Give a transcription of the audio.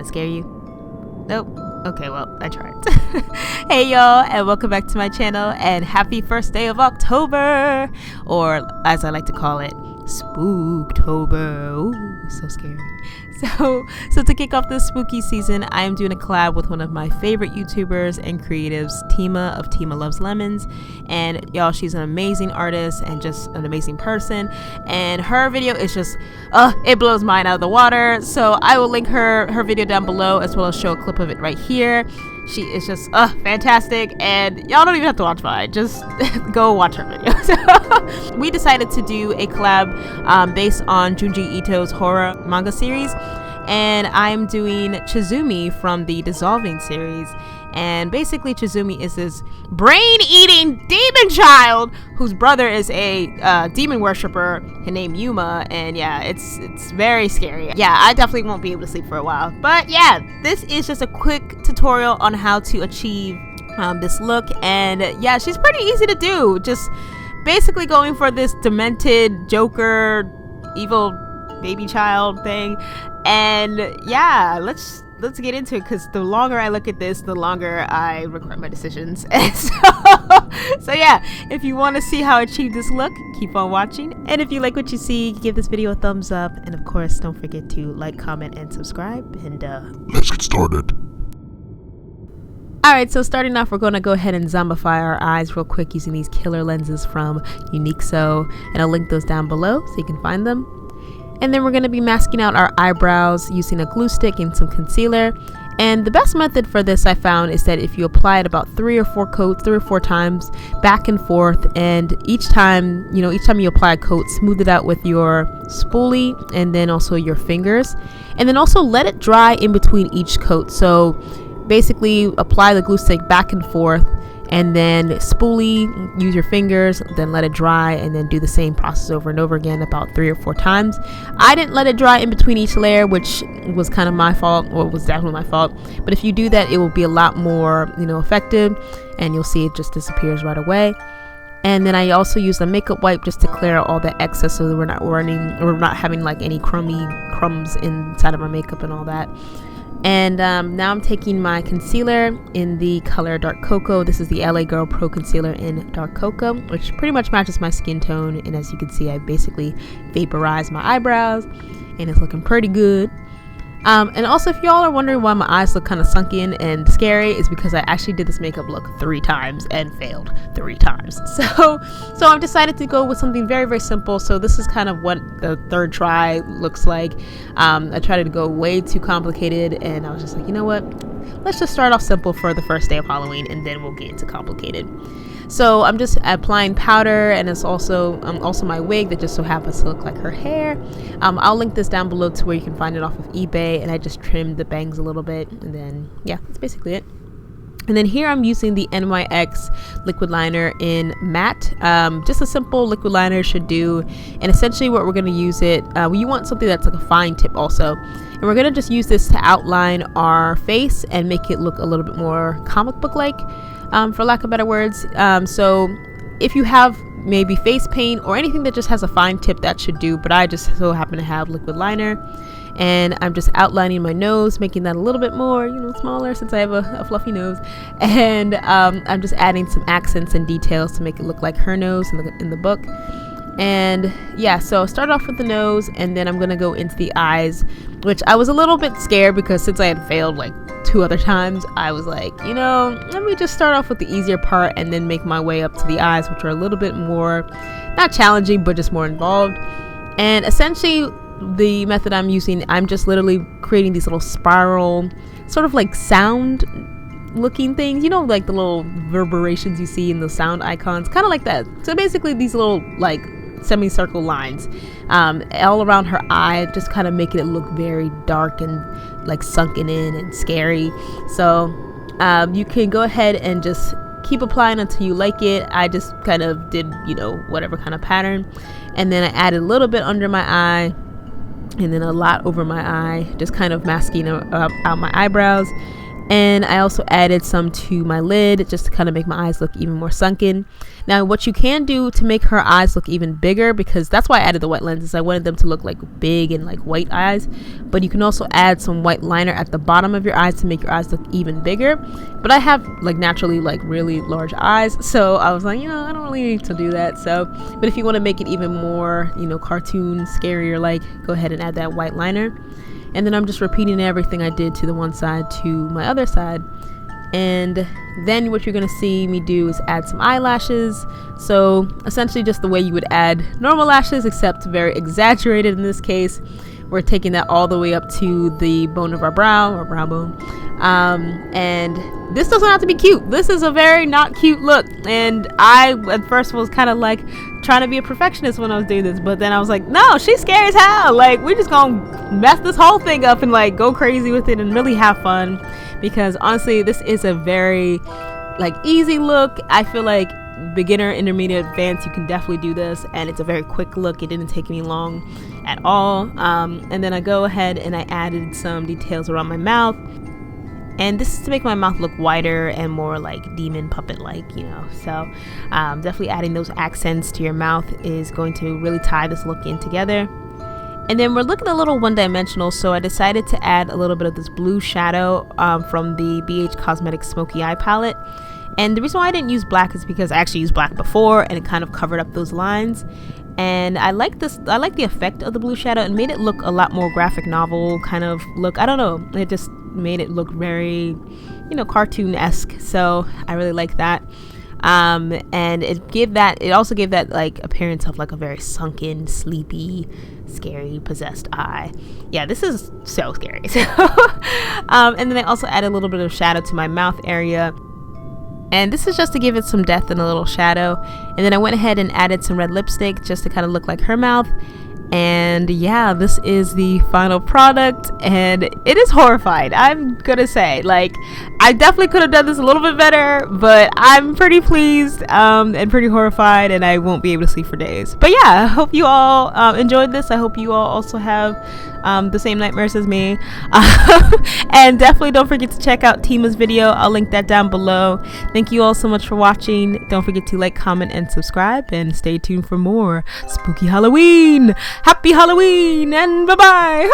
to scare you? Nope. Okay, well, I tried. Hey y'all, and welcome back to my channel, and happy first day of October, or as I like to call it, Spooktober. Ooh, so scary. So to kick off this spooky season, I am doing a collab with one of my favorite YouTubers and creatives, Tima of TimaLovesLemons. And y'all, she's an amazing artist and just an amazing person. And her video is just, it blows mine out of the water. So I will link her video down below, as well as show a clip of it right here. She is just fantastic, and y'all don't even have to watch mine, just go watch her video. So we decided to do a collab based on Junji Ito's horror manga series, and I'm doing CHIZUMI from the Dissolving series. And basically CHIZUMI is this brain-eating demon child whose brother is a demon worshiper named Yuma, and yeah, it's very scary. Yeah, I definitely won't be able to sleep for a while, but yeah, this is just a quick tutorial on how to achieve this look. And yeah, she's pretty easy to do, just basically going for this demented Joker evil baby child thing. And yeah, let's get into it, because the longer I look at this, the longer I regret my decisions. And so yeah, if you want to see how I achieve this look, keep on watching. And if you like what you see, give this video a thumbs up, and of course don't forget to like, comment, and subscribe. And let's get started. Alright, so starting off, we're going to go ahead and zombify our eyes real quick using these killer lenses from Uniqso, and I'll link those down below so you can find them. And then we're going to be masking out our eyebrows using a glue stick and some concealer. And the best method for this, I found, is that if you apply it about 3 or 4 times back and forth, and each time you apply a coat, smooth it out with your spoolie and then also your fingers, and then also let it dry in between each coat. So basically apply the glue stick back and forth, and then spoolie, use your fingers, then let it dry, and then do the same process over and over again about 3 or 4 times. I didn't let it dry in between each layer, which was kind of my fault, or was definitely my fault. But if you do that, it will be a lot more, effective, and you'll see it just disappears right away. And then I also use a makeup wipe just to clear out all the excess, so that we're not having like any crumbs inside of our makeup and all that. And now I'm taking my concealer in the color Dark Cocoa. This is the LA Girl Pro Concealer in Dark Cocoa, which pretty much matches my skin tone. And as you can see, I basically vaporized my eyebrows, and it's looking pretty good. And also, if y'all are wondering why my eyes look kind of sunken and scary, it's because I actually did this makeup look 3 times and failed 3 times. So I've decided to go with something very, very simple. So this is kind of what the third try looks like. I tried to go way too complicated, and I was just like, you know what? Let's just start off simple for the first day of Halloween, and then we'll get into complicated. So I'm just applying powder, and it's also my wig that just so happens to look like her hair. I'll link this down below to where you can find it off of eBay, and I just trimmed the bangs a little bit, and then yeah, that's basically it. And then here I'm using the NYX liquid liner in matte. Just a simple liquid liner should do. And essentially what we're going to use it, you want something that's like a fine tip also. And we're going to just use this to outline our face and make it look a little bit more comic book like, for lack of better words. So if you have maybe face paint or anything that just has a fine tip, that should do. But I just so happen to have liquid liner. And I'm just outlining my nose, making that a little bit more, smaller, since I have a fluffy nose. And I'm just adding some accents and details to make it look like her nose in the book. And yeah, so start off with the nose, and then I'm gonna go into the eyes, which I was a little bit scared because since I had failed like 2 other times, I was like, let me just start off with the easier part and then make my way up to the eyes, which are a little bit more, not challenging, but just more involved. And essentially the method I'm using, I'm just literally creating these little spiral, sort of like sound looking things, like the little reverberations you see in the sound icons, kind of like that. So basically these little like semicircle lines all around her eye, just kind of making it look very dark and like sunken in and scary. So you can go ahead and just keep applying until you like it. I just kind of did whatever kind of pattern, and then I added a little bit under my eye and then a lot over my eye, just kind of masking out my eyebrows. And I also added some to my lid just to kind of make my eyes look even more sunken. Now what you can do to make her eyes look even bigger, because that's why I added the white lenses, I wanted them to look like big and like white eyes, but you can also add some white liner at the bottom of your eyes to make your eyes look even bigger. But I have like naturally like really large eyes, so I was like, you know, I don't really need to do that. So but if you want to make it even more, you know, cartoon scarier, like, go ahead and add that white liner. And then I'm just repeating everything I did to the one side to my other side. And then what you're gonna see me do is add some eyelashes. So essentially just the way you would add normal lashes, except very exaggerated in this case. We're taking that all the way up to the bone of our brow, or brow bone. And this doesn't have to be cute. This is a very not cute look. And I at first was kind of like trying to be a perfectionist when I was doing this, but then I was like, no, she's scary as hell. Like, we're just gonna mess this whole thing up and like go crazy with it and really have fun. Because honestly, this is a very like easy look. I feel like beginner, intermediate, advanced, you can definitely do this, and it's a very quick look. It didn't take me long at all. And then I go ahead and I added some details around my mouth, and this is to make my mouth look wider and more like demon puppet like, you know. So definitely adding those accents to your mouth is going to really tie this look in together. And then we're looking a little one-dimensional, so I decided to add a little bit of this blue shadow from the BH Cosmetics Smoky Eye palette. And the reason why I didn't use black is because I actually used black before and it kind of covered up those lines. And I like this, I like the effect of the blue shadow. It made it look a lot more graphic novel kind of look. I don't know, it just made it look very, you know, cartoon-esque. So I really like that. And it also gave that like appearance of like a very sunken, sleepy, scary, possessed eye. Yeah, this is so scary. So and then I also added a little bit of shadow to my mouth area, and this is just to give it some depth and a little shadow. And then I went ahead and added some red lipstick just to kind of look like her mouth. And yeah, this is the final product, and it is horrifying. I'm gonna say, like, I definitely could have done this a little bit better, but I'm pretty pleased and pretty horrified, and I won't be able to sleep for days. But yeah, I hope you all enjoyed this. I hope you all also have the same nightmares as me. And definitely don't forget to check out Tima's video. I'll link that down below. Thank you all so much for watching. Don't forget to like, comment, and subscribe, and stay tuned for more spooky Halloween. Happy Halloween, and bye-bye.